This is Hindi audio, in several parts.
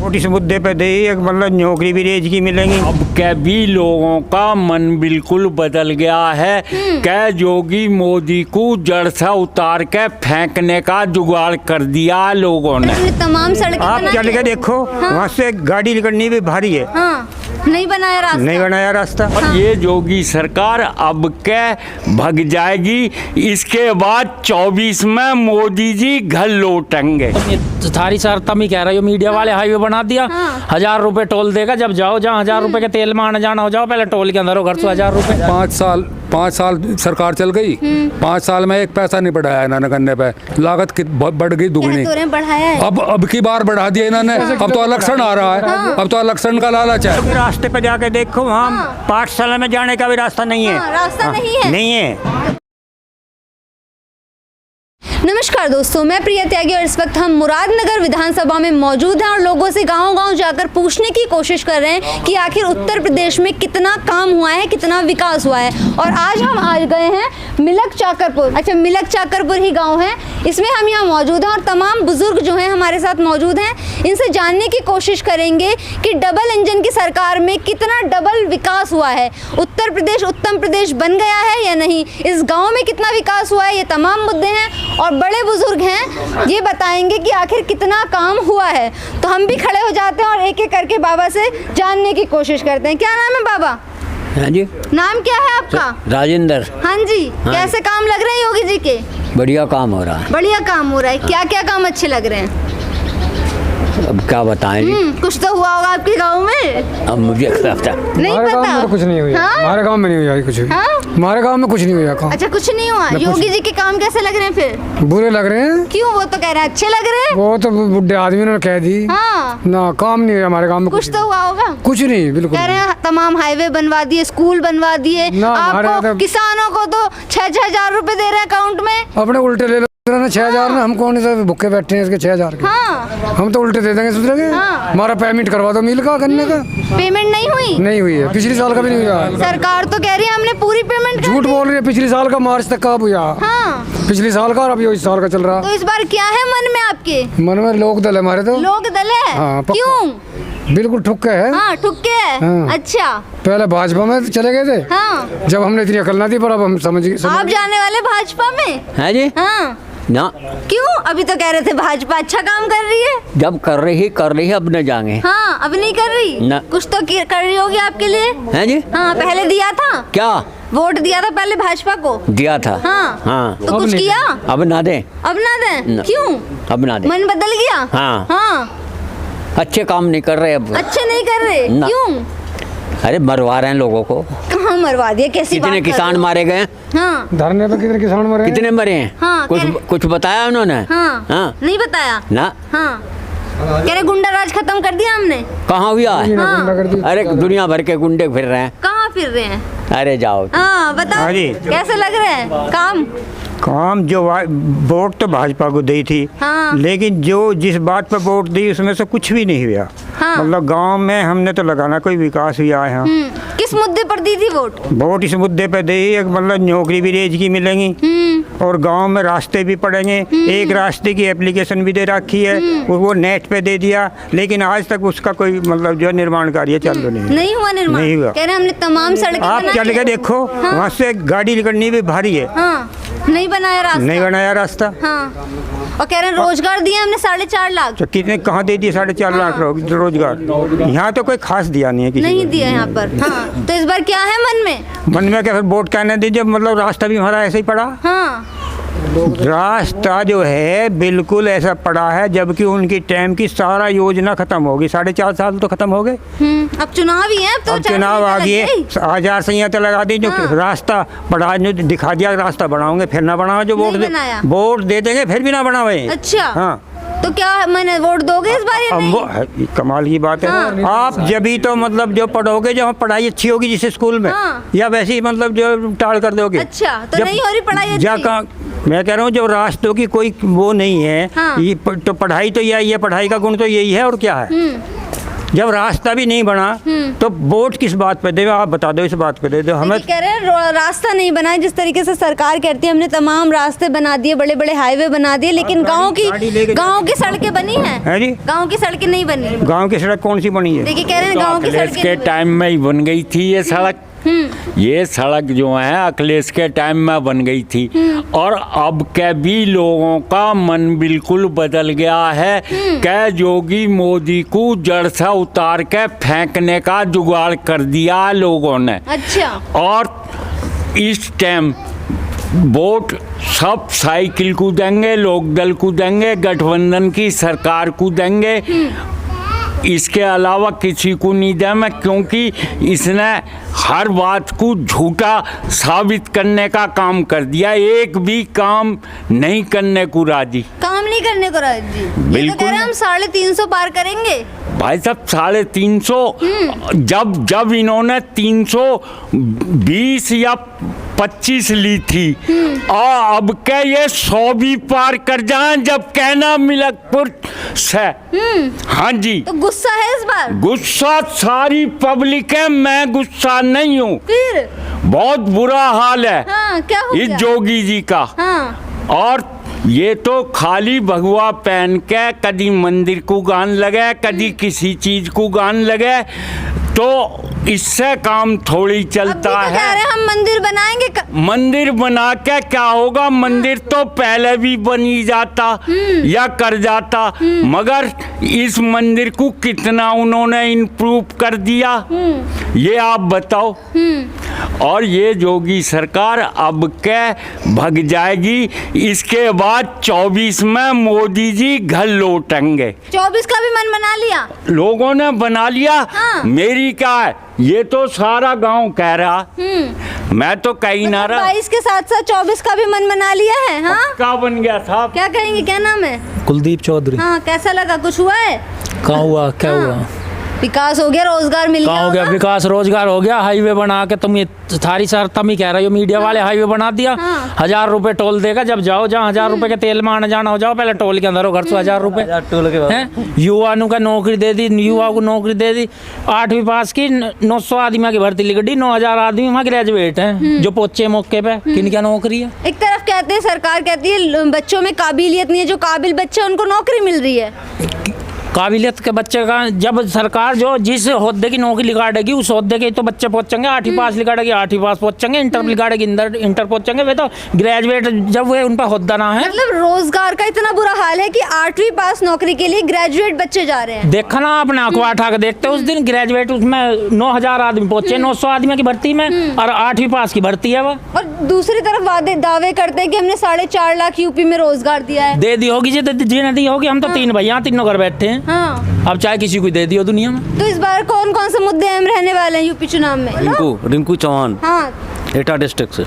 वोट इस मुद्दे पे दे, मतलब नौकरी भी रेज की मिलेंगी। अब क्या भी लोगों का मन बिल्कुल बदल गया है। क्या योगी मोदी को जड़ से उतार के फेंकने का जुगाड़ कर दिया लोगों ने। तमाम सड़कें आप चल के देखो, वहाँ से गाड़ी निकलनी भी भारी है। हाँ, नहीं बनाया रास्ता। नहीं बनाया रास्ता। और ये योगी सरकार अब के भग जाएगी। इसके बाद 24 में मोदी जी घर लौटेंगे। सारी शर्त ही कह रही हो, मीडिया वाले हाईवे बना दिया। 1000 रुपए टोल देगा जब जाओ, जहाँ 1000 रुपए के तेल में आना जाना हो जाओ, पहले टोल के अंदर हो, घर से 1000 रुपए। 5 साल सरकार चल गई, 5 साल में एक पैसा नहीं बढ़ाया इन्होंने करने पे, लागत बढ़ गई दुगनी। बढ़ाया है। अब की बार बढ़ा दिया इन्होंने। अब तो इलेक्शन आ रहा है, अब तो इलेक्शन का लालच है। रास्ते पे जाके देखो, वहाँ पाठशाला में जाने का भी रास्ता नहीं है। रास्ता नहीं है। नहीं है। नमस्कार दोस्तों, मैं प्रिया त्यागी और इस वक्त हम मुरादनगर विधानसभा में मौजूद हैं और लोगों से गांव-गांव जाकर पूछने की कोशिश कर रहे हैं कि आखिर उत्तर प्रदेश में कितना काम हुआ है, कितना विकास हुआ है। और आज हम आ गए हैं मिलक चाकरपुर। अच्छा, मिलक चाकरपुर ही गांव है, इसमें हम यहाँ मौजूद हैं और तमाम बुजुर्ग जो हैं हमारे साथ मौजूद हैं। इनसे जानने की कोशिश करेंगे कि डबल इंजन की सरकार में कितना डबल विकास हुआ है, उत्तर प्रदेश उत्तम प्रदेश बन गया है या नहीं, इस गाँव में कितना विकास हुआ है, ये तमाम मुद्दे हैं। और बड़े बुजुर्ग हैं, ये बताएंगे कि आखिर कितना काम हुआ है। तो हम भी खड़े हो जाते हैं और एक एक करके बाबा से जानने की कोशिश करते हैं। क्या नाम है बाबा? हाँ जी। नाम क्या है आपका? राजेंद्र। हाँ जी। हाँ। कैसे काम लग रहे हैं योगी जी के? बढ़िया काम हो रहा है। बढ़िया काम हो रहा है। क्या क्या काम अच्छे लग रहे हैं? अब क्या बताएं जी? कुछ तो हुआ होगा आपके गाँव में। अब मुझे पता नहीं हमारे गांव में तो कुछ नहीं हुआ। हाँ? हमारे गांव में नहीं हुआ कुछ भी। हाँ? हमारे गांव में कुछ नहीं हुआ काम। अच्छा, कुछ नहीं हुआ। योगी जी के काम कैसे लग रहे हैं फिर? बुरे लग रहे हैं। क्यों? वो तो कह रहे हैं अच्छे लग रहे हैं। वो तो बुढ़े आदमी ने कह दी। हाँ। ना काम नहीं हुआ हमारे गांव में। कुछ तो हुआ होगा। कुछ नहीं, बिल्कुल कह रहे हैं तमाम हाईवे बनवा दिए, स्कूल बनवा दिए। ना, हमारे यहाँ आपको तो- किसानों को तो 6-6 हजार रुपए दे रहे हैं अकाउंट में। अपने उल्टे ले लो 6000 ना, हम कौन से भुक्के बैठे हैं इसके 6000 के। हाँ। हम तो उल्टे दे देंगे दूसरे के। हाँ। हमारा पेमेंट करवा दो मिल का, गन्ने का। पेमेंट नहीं हुई? नहीं हुई है, पिछले साल का भी नहीं हुआ। सरकार तो कह रही है हमने पूरी पेमेंट कर झूठ दी। बोल रही है, पिछले साल का मार्च तक का हुआ। हाँ। पिछले साल का और अभी इस साल का चल रहा। तो इस बार क्या है मन में आपके? मन में लोक दल है हमारे तो। लोक दल है? हाँ, पक्का। क्यों? बिल्कुल ठुक्के है। हाँ, ठुक्के है। हाँ। अच्छा। पहले भाजपा में चले गए थे। हाँ। जब हमने इतनी अकल ना थी, पर अब हम समझ आप जाने वाले भाजपा में? है जी। हाँ। ना, क्यों? अभी तो कह रहे थे भाजपा अच्छा काम कर रही है। जब कर रही अब न जाएंगे। हाँ, अब नहीं कर रही। ना। कुछ तो कर रही होगी आपके लिए। है जी। हाँ, पहले दिया था। क्या वोट दिया था पहले भाजपा को? दिया था? हाँ। हाँ। तो कुछ किया? अब ना दे। अब ना दें? ना। क्यों? अब ना दे। मन बदल गया? हाँ। हाँ। अच्छे काम नहीं कर रहे अब। अच्छे नहीं कर रहे? ना। क्यों? अरे मरवा रहे हैं लोगों को। कहाँ मरवा दिया? कैसी बात कितने कर किसान रहे हो? मारे गए? हाँ। धरने पे कितने किसान मरे हैं? कितने मरे हैं? हाँ, कुछ बताया उन्होंने? हाँ। हाँ। नहीं बताया? ना। हाँ। कह रहे गुंडा राज खत्म कर दिया हमने। कहाँ हुआ है? हाँ। अरे दुनिया भर के गुंडे फिर रहे हैं। कहाँ फिर रहे हैं? अरे जाओ। हाँ, बताओ। हाँ जी। कैसे लग रहे हैं काम? काम जो वोट तो भाजपा को दी थी। हाँ। लेकिन जो जिस बात पर वोट दी उसमें से कुछ भी नहीं हुआ। हाँ। मतलब गांव में हमने तो लगाना कोई विकास हुआ है। किस मुद्दे पर दी थी वोट? वोट इस मुद्दे पे दी, एक मतलब नौकरी भी रेज की मिलेंगी और गांव में रास्ते भी पड़ेंगे। एक रास्ते की एप्लीकेशन भी दे रखी है, वो नेट पे दे दिया, लेकिन आज तक उसका कोई मतलब जो निर्माण कार्य चालू नहीं हुआ निर्माण? नहीं हुआ। कह रहे हमने तमाम सड़कें आप बना चल दी। के देखो, हाँ। वहाँ से गाड़ी निकलनी भी भारी है। हाँ, नहीं बनाया रास्ता। नहीं बनाया रास्ता। हाँ। और कह रहे हैं रोजगार दिया हमने 4.5 लाख। तो कितने कहाँ दे दिए? 4.5 लाख रोजगार। यहाँ तो कोई खास दिया नहीं है किसी नहीं को। दिया यहाँ पर। हाँ। तो इस बार क्या है मन में? मन में क्या, फिर वोट कहने दीजिए, मतलब रास्ता भी हमारा ऐसे ही पड़ा। हाँ। रास्ता जो है बिल्कुल ऐसा पड़ा है, जबकि उनकी टाइम की सारा योजना खत्म होगी। 4.5 साल तो खत्म हो गए। अब चुनाव ही है। अब तो अब चुनाव आ गए, आचार संहिता लगा दी, जो हाँ। रास्ता बढ़ा जो दिखा दिया, रास्ता बढ़ाओगे फिर ना बढ़ाओ, जो वोट दे देंगे फिर भी ना बढ़ावे। अच्छा। हाँ। तो क्या मैंने वोट दोगे इस बार या अब नहीं? वो कमाल की बात है। हाँ। आप जब ही तो मतलब जो पढ़ोगे, जहाँ पढ़ाई अच्छी होगी जिस स्कूल में, हाँ। या वैसे ही मतलब जो टाल कर दोगे। अच्छा, तो जब- नहीं हो रही पढ़ाई जा अच्छी? कहाँ, मैं कह रहा हूँ जो रास्तों की कोई वो नहीं है। हाँ। ये तो पढ़ाई तो यही है, पढ़ाई का गुण तो यही है, और क्या है। जब रास्ता भी नहीं बना तो वोट किस बात पे दे? आप बता दो, इस बात पे दे दो हमें। कह रहे हैं रास्ता नहीं बना है, जिस तरीके से सरकार कहती है हमने तमाम रास्ते बना दिए, बड़े बड़े हाईवे बना दिए, लेकिन गांव की सड़कें बनी हैं? जी गांव की सड़कें नहीं बनी। गांव की सड़क कौन सी बनी है? देखिए कह रहे हैं गांव की अखिलेश सड़कें के नहीं बनी। टाइम में ही बन गई थी ये सड़क। ये सड़क जो है अखिलेश के टाइम में बन गई थी, और अब के भी लोगों का मन बिल्कुल बदल गया है। क्या योगी मोदी को जड़ से उतार के फेंकने का जुगाड़ कर दिया लोगों ने। अच्छा। और इस टाइम वोट सब साइकिल को देंगे, लोकदल को देंगे, गठबंधन की सरकार को देंगे, इसके अलावा किसी को नहीं दे मैं, क्योंकि इसने हर बात को झूठा साबित करने का काम कर दिया। एक भी काम नहीं करने को राजी। काम नहीं करने को राजी। बिल्कुल। तो कह रहे हैं हम 350 पार करेंगे। भाई साहब 350, जब इन्होंने 320 या 25 ली थी, और अब क्या ये 100 भी पार कर जाए जब कहना मिलकपुर से। हाँ जी, तो गुस्सा है इस बार? गुस्सा सारी पब्लिक है, मैं गुस्सा नहीं हूँ। फिर बहुत बुरा हाल है। हाँ, क्या हो इस गया? जोगी जी का। हाँ। और ये तो खाली भगवा पहन के कदी मंदिर को गान लगे, कदी किसी चीज को गान लगे, तो इससे काम थोड़ी चलता अभी तो कह है। रहे हैं हम मंदिर बनाएंगे। मंदिर बना के क्या होगा? मंदिर तो पहले भी बनी जाता या कर जाता, मगर इस मंदिर को कितना उन्होंने इम्प्रूव कर दिया, ये आप बताओ। और ये योगी सरकार अब के भग जाएगी। इसके बाद 24 में मोदी जी घर लौटेंगे। 24 का भी मन बना लिया लोगों ने, बना लिया। हाँ। मेरी क्या है, ये तो सारा गांव कह रहा, मैं तो कहीं ना रहा। 22 के साथ साथ 24 का भी मन बना लिया है। हाँ, क्या बन गया साहब? क्या कहेंगे, क्या नाम है? कुलदीप चौधरी। हाँ, कैसा लगा? कुछ हुआ है? कहाँ हुआ, क्या हाँ। हुआ? विकास हो गया, रोजगार मिल कहाँ हो गया होगा? विकास? रोजगार हो गया, हाईवे बना के तुम ये थारी सर तुम ही कह रहे हो, मीडिया वाले हाईवे बना दिया। हाँ। 1000 रुपए टोल देगा जब जाओ, जहाँ 1000 रुपए के तेल में आना जाना हो जाओ, पहले टोल के अंदर हो, घर से 1000 रुपए हैं। युवा का नौकरी दे दी, युवा को नौकरी दे दी। 8वीं पास की 900 आदमी की भर्ती लिख दी, 9000 आदमी वहाँ ग्रेजुएट हैं जो पोचे मौके पे। किन क्या नौकरी है? एक तरफ कहते हैं, सरकार कहती है बच्चों में काबिलियत नहीं है, जो काबिल बच्चे उनको नौकरी मिल रही है। काबिलियत के बच्चे का जब सरकार जो जिस होद्दे की नौकरी निकालेगी उस होद्दे के तो बच्चे पहुंचेंगे। 8वीं पास निकालेगी, 8वीं पास पहुंचेंगे, इंटर निकालेगी, इंटर पहुंचेंगे। वे तो ग्रेजुएट जब वे उन पर होद्दा ना है। मतलब रोजगार का इतना बुरा हाल है कि 8वीं पास नौकरी के लिए ग्रेजुएट बच्चे जा रहे हैं। देखा ना अपने अखबार उठा के देखते उस दिन ग्रेजुएट, उसमें 9000 आदमी पहुंचे 900 आदमी की भर्ती में, और 8वीं पास की भर्ती है वह। और दूसरी तरफ दावे करते हैं कि हमने 4.5 लाख यूपी में रोजगार दिया है। दे दी होगी जी ने दी होगी। हम तो 3 भैया, तीनों घर बैठे हैं। हाँ। अब चाहे किसी को दे दियो दुनिया में। तो इस बार कौन कौन से मुद्दे अहम रहने वाले हैं यूपी चुनाव में? रिंकू चौहान, हाँ। एटा डिस्ट्रिक्ट से।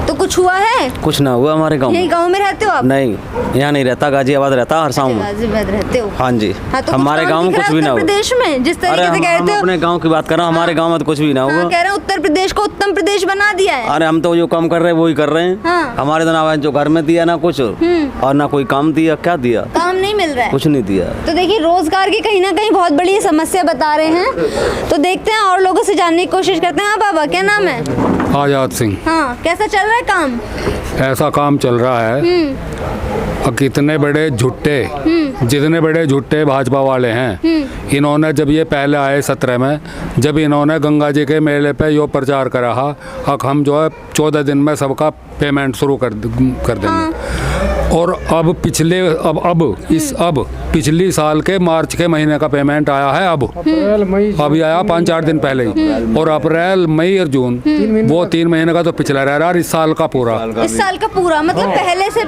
तो कुछ हुआ है? कुछ ना हुआ हमारे गांव यही में। गांव में रहते हो आप? नहीं, यहाँ नहीं रहता, गाजियाबाद रहता, हरसाऊ में। गाजियाबाद रहते हो? हाँ जी। हाँ, तो हमारे कुछ गांव में काम कुछ दिख भी रहा ना है हुआ। उत्तर प्रदेश में, जिस अरे तरीके से हम कहते हो। अपने गांव की बात कर रहा हूँ, हमारे गांव में तो कुछ भी ना हाँ, हुआ। कह रहे हैं उत्तर प्रदेश को उत्तम प्रदेश बना दिया है। अरे हम तो जो काम कर रहे हैं वही कर रहे हैं। हाँ। हमारे तो ना जो घर में दिया ना कुछ, और ना कोई काम दिया। क्या दिया? काम नहीं मिल रहा है। कुछ नहीं दिया। तो देखिए, रोजगार की कहीं ना कहीं बहुत बड़ी समस्या बता रहे हैं। तो देखते हैं और लोगों से जानने की कोशिश करते हैं। हाँ बाबा, क्या नाम है? आजाद सिंह। हाँ, कैसा चल रहा है काम? ऐसा काम चल रहा है, और कितने बड़े झुट्टे, जितने बड़े झुट्टे भाजपा वाले हैं। इन्होंने जब ये पहले आए 17 में, जब इन्होंने गंगा जी के मेले पे यो प्रचार करा, अब हम जो है 14 दिन में सबका पेमेंट शुरू कर देंगे। और अब पिछली साल के मार्च के महीने का पेमेंट आया है। अभी आया 5-4 दिन पहले ही। और अप्रैल, मई और जून, वो 3 महीने का तो पिछला रह रहा है। इस साल का पूरा, इस साल का पूरा मतलब पहले से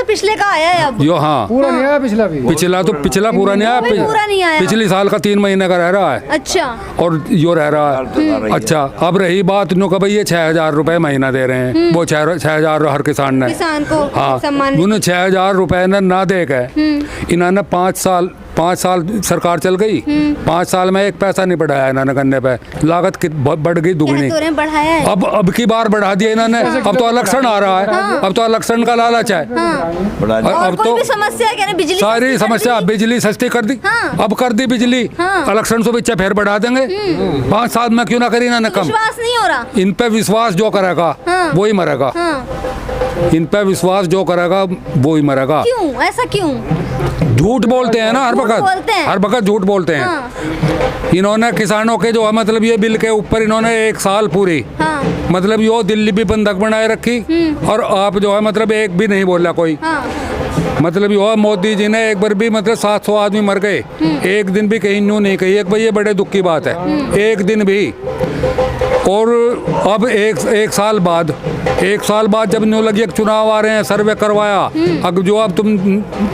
पिछले का आया है अब। यो हाँ, पूरा नहीं आया, पिछला भी। पिछला पूरा नहीं वो भी पूरा नहीं आया। पिछली साल का 3 महीने का रह रहा है। अच्छा। और यो रह रहा है। अच्छा, अब रही बात नो का भाई ये 6000 रुपए महीना दे रहे हैं, वो 6000 हर किसान ने। किसान को हाँ, सम्मान उन्होंने 6,000 रुपए ना दे के इन्होंने 5 साल सरकार चल गई, 5 साल में एक पैसा नहीं बढ़ाया इन्होंने गन्ने पे, लागत बढ़ गई दुगनी। बढ़ाया है। अब की बार बढ़ा दिया इन्होंने, अब तो इलेक्शन आ रहा है, अब तो इलेक्शन का लालच है। और अब कोई तो भी समस्या है, कह रहे बिजली सारी समस्या, बिजली सस्ती कर दी, अब कर दी बिजली, इलेक्शन से पीछे फिर बढ़ा देंगे। 5 साल में क्यों ना करी इन्होंने कम। विश्वास नहीं हो रहा। इन पे विश्वास जो करेगा वही मरेगा, इन पे विश्वास जो करेगा वही मरेगा। क्यों ऐसा क्यों? झूठ बोलते हैं ना, हर वक्त झूठ बोलते हैं। इन्होंने किसानों के जो है मतलब ये बिल के ऊपर इन्होंने 1 साल पूरी मतलब यो दिल्ली भी बंधक बनाए रखी, और आप जो है मतलब एक भी नहीं बोला कोई। मतलब यो मोदी जी ने एक बार भी मतलब 700 आदमी मर गए, एक दिन भी कहीं न्यू नहीं कही, एक भाई ये बड़े दुख की बात है, एक दिन भी। और अब एक साल बाद जब न्यू लगी चुनाव आ रहे हैं, सर्वे करवाया, अब जो अब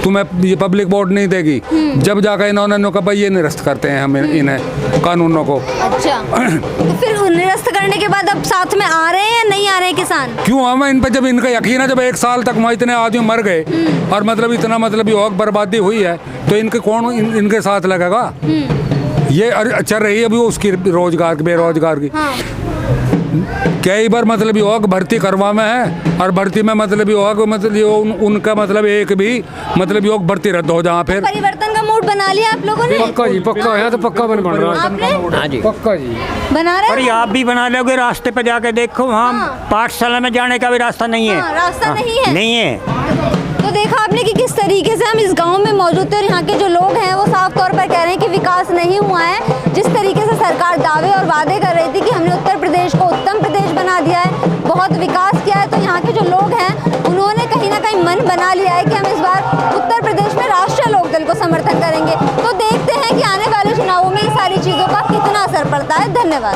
तुम्हें ये पब्लिक वोट नहीं देगी, जब जाकर इन्होंने कहा भाई ये निरस्त करते हैं हम इन्हें कानूनों को। अच्छा, तो फिर निरस्त करने के बाद अब साथ में आ रहे हैं या नहीं आ रहे हैं किसान? क्यों हम इन पर जब इनका यकीन है, जब 1 साल तक वहाँ इतने आदमी मर गए और मतलब इतना मतलब योग बर्बादी हुई है, तो इनके कौन इनके साथ लगेगा? ये चल रही है अभी उसकी रोजगार बेरोजगार की। कई बार मतलब योग भर्ती करवा में है, और भर्ती में मतलब योग मतलब उनका मतलब एक भी मतलब योग भर्ती रद्द हो जहाँ फिर। परिवर्तन का मूड बना लिया आप लोगों ने? पक्का जी, पक्का है तो पक्का बन रहा है। आपने? हाँ जी, पक्का जी बना रहे और ये आप भी बना लोगे, रास्ते पे जाके देखो, वहाँ पाठशाला में जाने का भी रास्ता नहीं है। रास्ता नहीं है। नहीं है। तो देखा आपने कि किस तरीके से हम इस गांव में मौजूद थे, और यहाँ के जो लोग हैं वो साफ तौर पर कह रहे हैं कि विकास नहीं हुआ है। जिस तरीके से सरकार दावे और वादे कर रही थी कि हमने उत्तर प्रदेश को उत्तम प्रदेश बना दिया है, बहुत विकास किया है, तो यहाँ के जो लोग हैं उन्होंने कहीं ना कहीं मन बना लिया है कि हम इस बार उत्तर प्रदेश में राष्ट्रीय लोकदल को समर्थन करेंगे। तो देखते हैं कि आने वाले चुनावों में इन सारी चीज़ों का कितना असर पड़ता है। धन्यवाद।